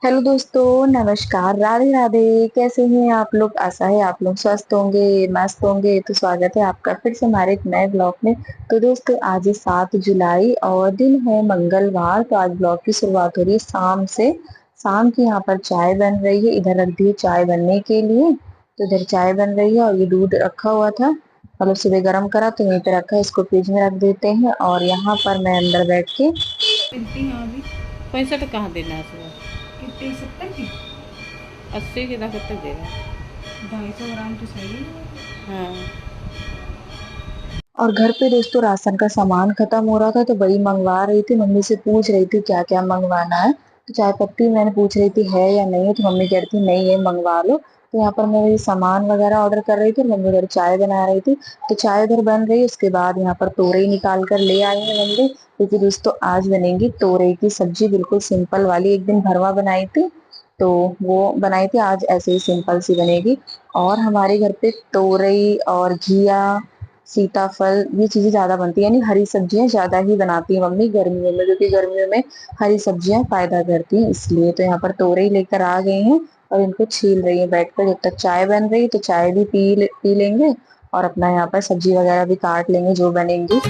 Hello दोस्तों, नमस्कार, राधे राधे। कैसे हैं आप लोग? आशा है आप लोग स्वस्थ होंगे, मस्त होंगे। तो स्वागत है आपका फिर से हमारे एक नए ब्लॉग में। तो दोस्तों, आज है 7 जुलाई और दिन है मंगलवार। तो आज ब्लॉग की शुरुआत हो रही है शाम से। शाम की यहाँ पर चाय बन रही है। इधर रख दी है चाय बनने के लिए। तो इधर चाय बन रही है और ये दूध रखा हुआ था, मतलब सुबह गर्म करा तो यहीं पे रखा है। इसको फ्रिज में रख देते हैं और यहाँ पर मैं अंदर बैठ के मिलती हैं अभी। 65 कहाँ देना है सुबह? कितने 70 की? 80 के 10 तक दे रहा है। 250 ग्राम तो सही है। हाँ। और घर पे दोस्तों राशन का सामान खत्म हो रहा था तो वही मंगवा रही थी। मम्मी से पूछ रही थी क्या क्या मंगवाना है। तो चाय पत्ती मैंने पूछ रही थी है या नहीं है, तो मम्मी कह रही थी नहीं है, मंगवा लो। तो यहाँ पर मैं वही सामान वगैरह ऑर्डर कर रही थी और मम्मी उधर चाय बना रही थी। तो चाय उधर बन रही है, उसके बाद यहाँ पर तोरई निकाल कर ले आई है मम्मी, क्योंकि दोस्तों आज बनेगी तोरई की सब्जी, बिल्कुल सिंपल वाली। एक दिन भरवा बनाई थी तो वो बनाई थी, आज ऐसे ही सिंपल सी बनेगी। और हमारे घर पे तोरई और घिया, सीताफल, ये चीजें ज्यादा बनती है, यानी हरी सब्जियां ज्यादा ही बनाती है मम्मी गर्मियों में, क्योंकि गर्मियों में हरी सब्जियां फायदा करती हैं इसलिए। तो यहाँ पर तोरई लेकर आ गई हैं और इनको छील रही है बैठकर। जब तक चाय बन रही है तो चाय भी पी लेंगे और अपना यहाँ पर सब्जी वगैरह भी काट लेंगे जो बनेंगी।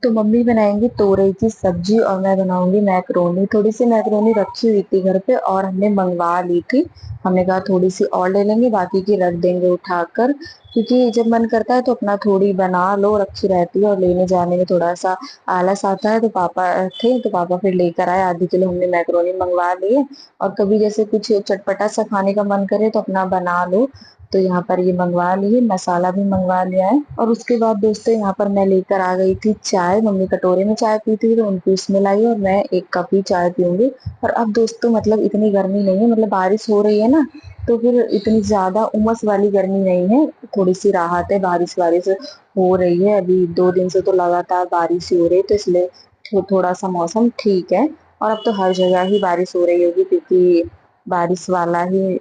तो मम्मी बनाएंगी तोरई की सब्जी और मैं बनाऊंगी मैक्रोनी। थोड़ी सी मैक्रोनी रखी हुई थी घर पे और हमने मंगवा ली थी। हमने कहा थोड़ी सी और ले लेंगे, बाकी की रख देंगे उठाकर, क्योंकि जब मन करता है तो अपना थोड़ी बना लो, रखी रहती है और लेने जाने में थोड़ा सा आलस आता है। तो पापा थे तो पापा फिर लेकर आए, आधी किलो हमने मैक्रोनी मंगवा लिए। और कभी जैसे कुछ चटपटा सा खाने का मन करे तो अपना बना लो। तो यहाँ पर ये मंगवा लिए, मसाला भी मंगवा लिया है। और उसके बाद दोस्तों यहाँ पर मैं लेकर आ गई थी चाय। मम्मी कटोरे में चाय पीती थी तो उनको इसमें लाई और मैं एक कप ही चाय पीऊंगी। और अब दोस्तों मतलब इतनी गर्मी नहीं है, मतलब बारिश हो रही है ना, तो फिर इतनी ज्यादा उमस वाली गर्मी नहीं है, थोड़ी सी राहत है। बारिश बारिश हो रही है, अभी 2 दिन से तो लगातार बारिश ही हो रही है, तो इसलिए थोड़ा सा मौसम ठीक है। और अब तो हर जगह ही बारिश हो रही होगी, क्योंकि बारिश वाला ही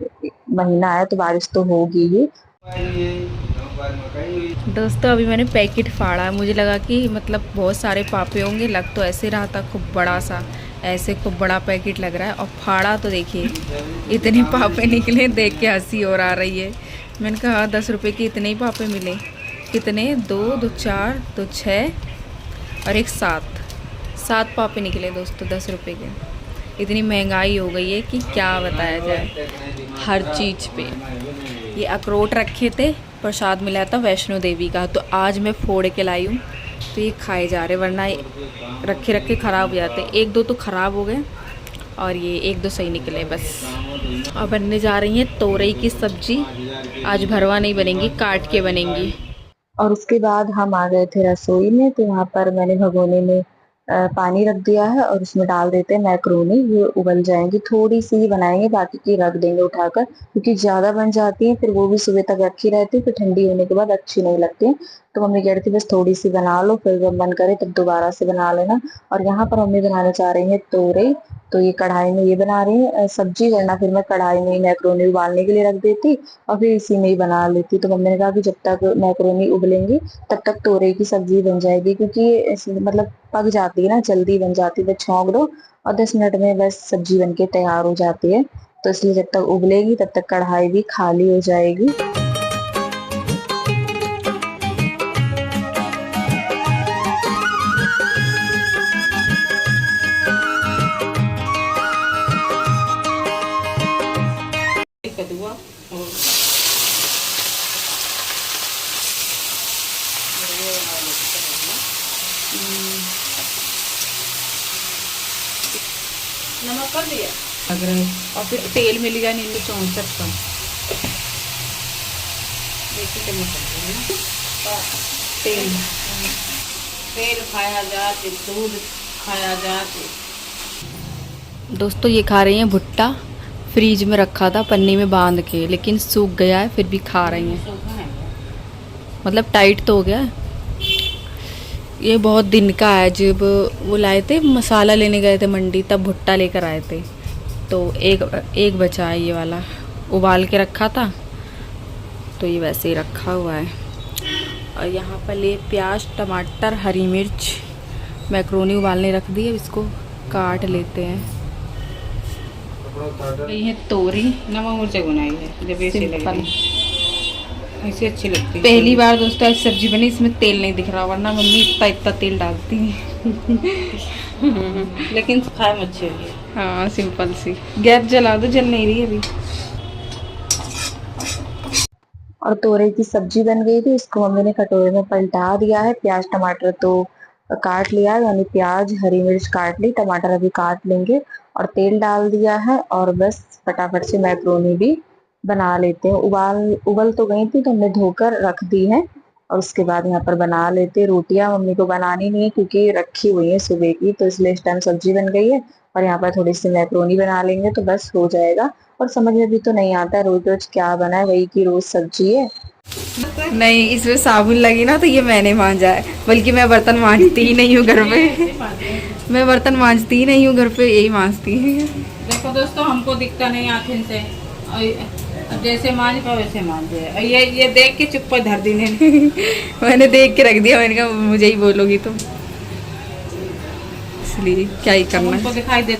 महीना है तो बारिश तो होगी ही। दोस्तों अभी मैंने पैकेट फाड़ा, मुझे लगा कि मतलब बहुत सारे पापे होंगे, लग तो ऐसे रहा था खूब बड़ा सा, ऐसे खूब बड़ा पैकेट लग रहा है। और फाड़ा तो देखिए इतने पापे निकले, देख के हंसी और आ रही है। मैंने कहा 10 रुपये के इतने ही पापे मिले। कितने? दो, 4, 2, 6 और एक 7 पापे निकले दोस्तों 10 रुपये के। इतनी महंगाई हो गई है कि क्या बताया जाए हर चीज़ पे। ये अखरोट रखे थे, प्रसाद मिला था वैष्णो देवी का, तो आज मैं फोड़ के लाई हूँ। तो ये खाए जा रहे, वरना ये रखे रखे ख़राब हो जाते। एक दो तो ख़राब हो गए और ये एक दो सही निकले बस। अब बनने जा रही है तोरई की सब्जी। आज भरवा नहीं बनेंगी, काट के बनेंगी। और उसके बाद हम आ गए थे रसोई में। तो यहाँ पर मैंने भगोने में पानी रख दिया है और उसमें डाल देते हैं मैक्रोनी। ये उबल जाएंगी, थोड़ी सी ही बनाएंगे, बाकी की रख देंगे उठाकर, क्योंकि ज्यादा बन जाती है फिर वो भी सुबह तक रखी रहती है, फिर ठंडी होने के बाद अच्छी नहीं लगती। तो मम्मी कह रही थी बस थोड़ी सी बना लो, फिर जब मन करे तब दोबारा से बना लेना। और यहाँ पर मम्मी बनाना चाह रही है तोरई। तो ये कढ़ाई में ये बना रही है सब्जी, वरना फिर मैं कढ़ाई में मैक्रोनी उबालने के लिए रख देती और फिर इसी में ही बना लेती। तो मम्मी ने कहा कि जब तक मैक्रोनी उबलेंगी तब तक तोरई की सब्जी बन जाएगी, क्योंकि ये मतलब पक जाती है ना, जल्दी बन जाती है। बस छौंक दो और 10 मिनट में बस सब्जी बनके तैयार हो जाती है। तो इसलिए जब तक उबलेगी तब तक कढ़ाई भी खाली हो जाएगी। एक कदुआ और नमक कर दिया लग रहा है। और फिर तेल मिल गया नींबू 64 का। देखिए कितना तेल तेल खाया जाते, दूध खाया जाते। दोस्तों ये खा रही हैं भुट्टा, फ्रीज में रखा था पन्नी में बांध के, लेकिन सूख गया है, फिर भी खा रही हैं। मतलब टाइट तो हो गया है। ये बहुत दिन का है, जब वो लाए थे मसाला लेने गए थे मंडी, तब भुट्टा लेकर आए थे। तो एक बचा है ये वाला, उबाल के रखा था तो ये वैसे ही रखा हुआ है। और यहाँ पर ले प्याज, टमाटर, हरी मिर्च, मैक्रोनी उबालने रख दी है, इसको काट लेते हैं। ये है तोरी, नमक मिर्च गुनाई है जब ऐसे सिंपल। लगती ऐसे अच्छी लगती है। पहली बार दोस्तों ऐसी सब्जी बनी, इसमें तेल नहीं दिख रहा, वरना मम्मी इतना इतना तेल डालती है। लेकिन खाए में अच्छी है। हाँ सिंपल सी। गैस जला दो, जल नहीं रही अभी। और तोरई की सब्जी बन गई थी, इसको मम्मी ने कटोरे में पलटा दिया है। प्याज टमाटर तो काट लिया है, यानी प्याज हरी मिर्च काट ली, टमाटर अभी काट लेंगे। और तेल डाल दिया है और बस फटाफट से मैक्रोनी भी बना लेते हैं। उबल तो गई थी तो हमने धोकर रख दी है। और उसके बाद यहाँ पर बना लेते। रोटियां मम्मी को बनानी नहीं है क्योंकि रखी हुई है सुबह की, तो इसलिए इस टाइम सब्जी बन गई है। और यहाँ पर थोड़ी सी मैक्रोनी बना लेंगे तो बस हो जाएगा। और समझ में भी तो नहीं आता रोज रोज क्या बना है, वही की रोज सब्जी है। नहीं, इसमें साबुन लगी ना तो ये मैंने मांजा है, बल्कि मैं बर्तन मांजती ही नहीं हूँ घर पे। मैं बर्तन मांजती ही नहीं हूँ घर पे, यही मांजती है। देखो दोस्तों, हमको दिखता नहीं आँखें से, और जैसे मांझ पाओ वैसे मांझे। और ये देख के चुप पर धर दी ने। मैंने देख के रख दिया, मैंने कहा मुझे ही बोलोगी तुम, इसलिए क्या ही करना हमको है। दिखाई दे।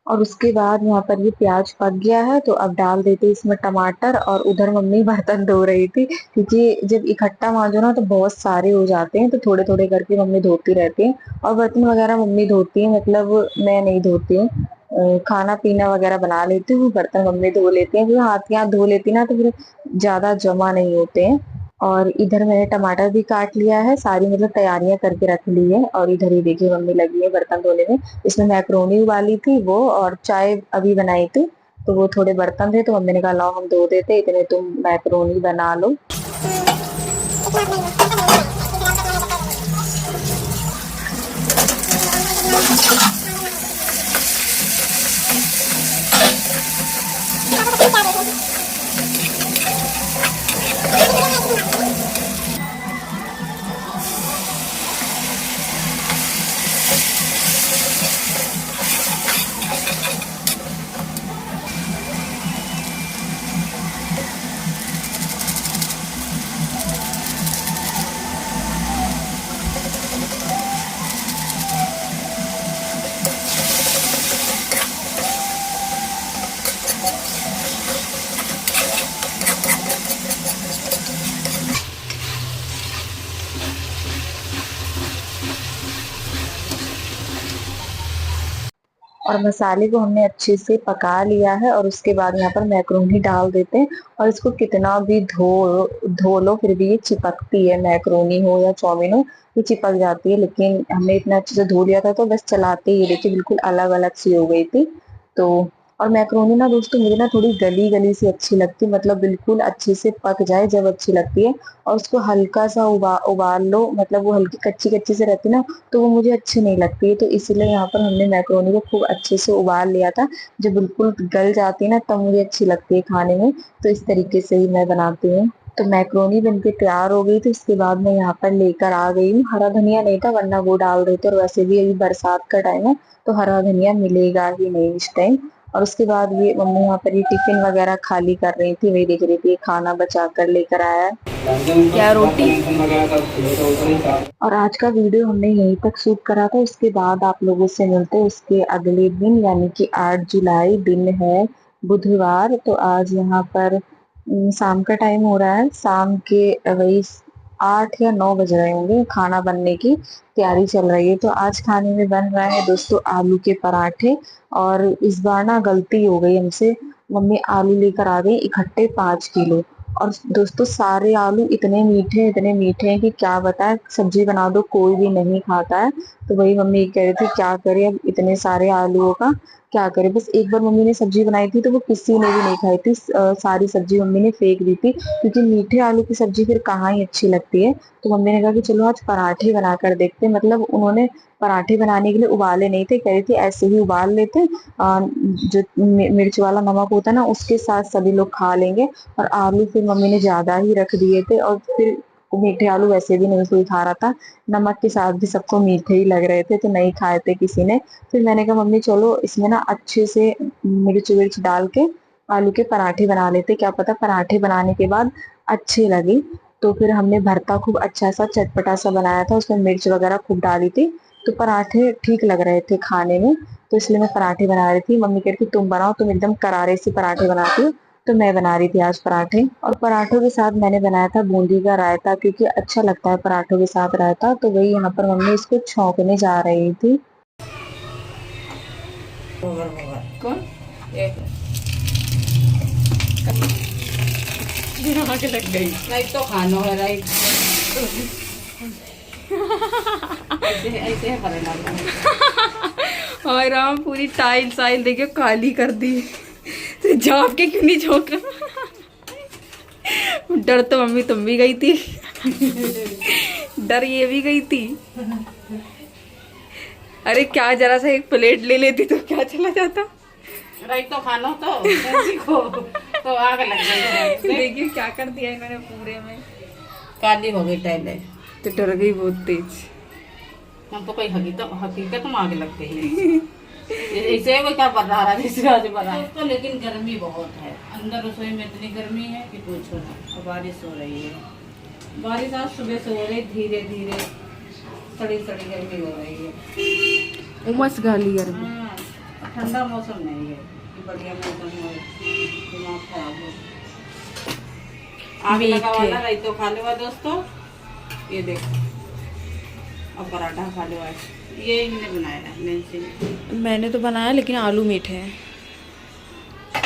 और उसके बाद यहाँ पर ये प्याज पक गया है तो अब डाल देते इसमें टमाटर। और उधर मम्मी बर्तन धो रही थी क्योंकि जब इकट्ठा मांजो ना तो बहुत सारे हो जाते हैं, तो थोड़े थोड़े करके मम्मी धोती रहती है। और बर्तन वगैरह मम्मी धोती है, मतलब मैं नहीं धोती हूँ। खाना पीना वगैरह बना लेती हूँ, बर्तन मम्मी धो लेती हैं, क्योंकि हाथ धो लेती ना तो फिर ज्यादा जमा नहीं होते हैं। और इधर मैंने टमाटर भी काट लिया है, सारी मतलब तैयारियां करके रख ली है। और इधर ही देखिए मम्मी लगी है बर्तन धोने में। इसमें मैक्रोनी उबाली थी वो, और चाय अभी बनाई थी, तो वो थोड़े बर्तन थे तो मम्मी ने कहा लाओ हम धो देते, इतने तुम मैक्रोनी बना लो। और मसाले को हमने अच्छे से पका लिया है। और उसके बाद यहाँ पर मैक्रोनी डाल देते हैं। और इसको कितना भी धो धो लो फिर भी ये चिपकती है, मैक्रोनी हो या चाउमीन हो ये चिपक जाती है। लेकिन हमने इतना अच्छे से धो लिया था तो बस चलाते ही देखिए बिल्कुल अलग अलग सी हो गई थी। तो और मैक्रोनी ना दोस्तों मुझे ना थोड़ी गली गली सी अच्छी लगती, मतलब बिल्कुल अच्छे से पक जाए जब अच्छी लगती है। और उसको हल्का सा उबाल लो, मतलब वो हल्की कच्ची कच्ची से रहती ना, तो वो मुझे अच्छी नहीं लगती है। तो इसलिए यहाँ पर हमने मैक्रोनी को खूब अच्छे से उबाल लिया था। जब बिल्कुल गल जाती है ना तब मुझे अच्छी लगती है खाने में। तो इस तरीके से ही मैं बनाती हूँ। तो मैक्रोनी बनके तैयार हो गई थी। इसके बाद मैं यहाँ पर लेकर आ गई हूँ, हरा धनिया नहीं था वरना वो डाल देते, और वैसे भी अभी बरसात का टाइम है तो हरा धनिया मिलेगा ही नहीं इस टाइम। और उसके बाद ये मम्मी यहाँ पर ये टिफिन वगैरह खाली कर रही थी, वही देख रही थी खाना बचा कर लेकर आया है। क्या रोटी। और आज का वीडियो हमने यहीं तक शूट करा था। उसके बाद आप लोगों से मिलते हैं उसके अगले दिन, यानी कि 8 जुलाई दिन है बुधवार। तो आज यहाँ पर शाम का टाइम हो रहा है, शाम के वही 8 या 9 बज रहे होंगे। खाना बनने की तैयारी चल रही है। तो आज खाने में बन रहा है दोस्तों आलू के पराठे। और इस बार ना गलती हो गई हमसे, मम्मी आलू लेकर आ गई इकट्ठे 5 किलो। और दोस्तों सारे आलू इतने मीठे हैं कि क्या बताएं, सब्जी बना दो कोई भी नहीं खाता है। तो वही मम्मी कह रही थी क्या करें अब इतने सारे आलूओं का, क्या करें। बस एक बार मम्मी ने सब्जी बनाई थी तो वो किसी ने भी नहीं खाई थी, सारी सब्जी मम्मी ने फेंक दी थी, क्योंकि मीठे आलू की सब्जी फिर कहाँ ही अच्छी लगती है। तो मम्मी ने कहा कि चलो आज पराठे बनाकर देखते हैं। मतलब उन्होंने पराठे बनाने के लिए उबाले नहीं थे, कह रही थी ऐसे ही उबाल लेते, जो मिर्च वाला नमक होता है ना उसके साथ सभी लोग खा लेंगे। और आलू फिर मम्मी ने ज्यादा ही रख दिए थे, और फिर मीठे आलू वैसे भी नहीं कोई खा रहा था, नमक के साथ भी सबको मीठे ही लग रहे थे तो नहीं खाए थे किसी ने। फिर मैंने कहा मम्मी चलो इसमें ना अच्छे से मिर्च विर्च डाल के आलू के पराठे बना लेते, क्या पता पराठे बनाने के बाद अच्छे लगे। तो फिर हमने भरता खूब अच्छा सा चटपटा सा बनाया था, उसमें मिर्च वगैरह खूब डाली थी, तो पराठे ठीक लग रहे थे खाने में। तो इसलिए मैं पराठे बना रही थी। मम्मी कह रही थी तुम बनाओ, तुम एकदम करारे से पराठे बनाती हो। तो मैं बना रही थी आज पराठे, और पराठों के साथ मैंने बनाया था बूंदी का रायता, क्योंकि अच्छा लगता है पराठों के साथ रायता। तो वही यहाँ पर मम्मी इसको छौंकने जा रही थी। कौन एक दिमाग लग गई। नहीं तो खानो है राइट। ऐसे ऐसे है करेला। और राम पूरी टाइल साइल देखियो काली कर दी। तो झाँप के क्यों नहीं झोंका? डर तो मम्मी तुम भी गई थी, डर ये भी गई थी। अरे क्या जरा सा एक प्लेट ले लेती तो क्या चला जाता। राइट तो खानो तो आग लग गई। देखिए क्या कर दिया इन्होंने पूरे में। काली हो गई टाइलें। तो डर गई बहुत तेज। हम तो कोई हकीकत में आगे लग गई। इसे वो क्या बता रहा है आज बता तो, लेकिन गर्मी बहुत है अंदर रसोई में, इतनी गर्मी है कि पूछो ना। और बारिश हो रही है, बारिश आज सुबह से हो रही, धीरे धीरे सड़ी सड़ी गर्मी हो रही है। उमस गाली गर्मी। हाँ, ठंडा मौसम नहीं है कि बढ़िया मौसम हो, दिमाग खराब हो। आग लगा वाला रही तो खा लेवा दोस्तों। ये देखो अब पराठा खा लेवा। ये इन्होंने बनाया है नैन्सी ने। मैंने तो बनाया लेकिन आलू मीठे हैं।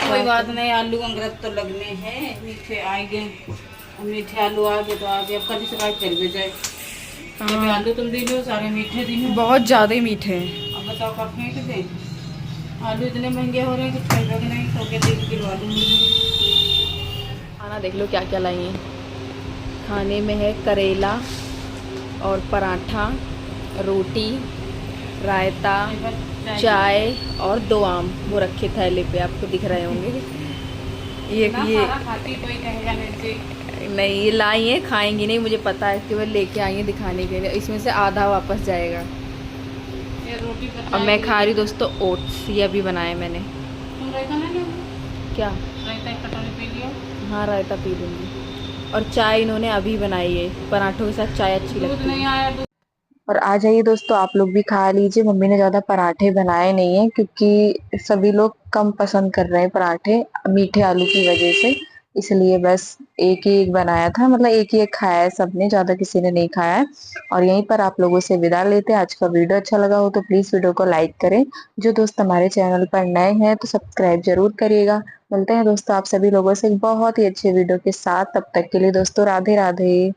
कोई बात नहीं, आलू अंगरत तो लगने हैं, मीठे आएंगे। मीठे आलू आ गए तो आ गए। अब कभी से बात कर जाए। आलू तुम दी लो सारे मीठे दिन बहुत ज्यादा ही मीठे हैं। अब बताओ कब फेंक दें। आलू इतने महंगे हो रहे हैं कुछ खाएगा नहीं, तो के 3 किलो आलू मिल जाए। खाना देख लो क्या क्या लाई हैं। खाने में है करेला और पराठा, रोटी, रायता, चाय और 2 आम वो रखे थैले पे, आपको दिख रहे होंगे। ये खाती कोई कहेगा नहीं। नहीं ये लाई है, खाएंगी नहीं मुझे पता है, कि वो लेके आई है दिखाने के लिए। इसमें से आधा वापस जाएगा। ये रोटी और मैं खा रही दोस्तों ओट्स, ये अभी बनाए मैंने। तुम रायता नहीं लोगे? क्या? रायता एक कटोरी पी लियो। हाँ रायता पी लूँगी। और चाय इन्होंने अभी बनाई है, पराठों के साथ चाय अच्छी दूध लगती नहीं है। आया दूध। और आ जाइए दोस्तों, आप लोग भी खा लीजिए। मम्मी ने ज्यादा पराठे बनाए नहीं है, क्योंकि सभी लोग कम पसंद कर रहे हैं पराठे मीठे आलू की वजह से। इसलिए बस एक ही एक बनाया था, मतलब एक ही एक खाया है सबने, ज्यादा किसी ने नहीं खाया है। और यहीं पर आप लोगों से विदा लेते हैं। आज का वीडियो अच्छा लगा हो तो प्लीज वीडियो को लाइक करें। जो दोस्त हमारे चैनल पर नए हैं तो सब्सक्राइब जरूर करिएगा। मिलते हैं दोस्तों आप सभी लोगों से एक बहुत ही अच्छे वीडियो के साथ। तब तक के लिए दोस्तों राधे राधे।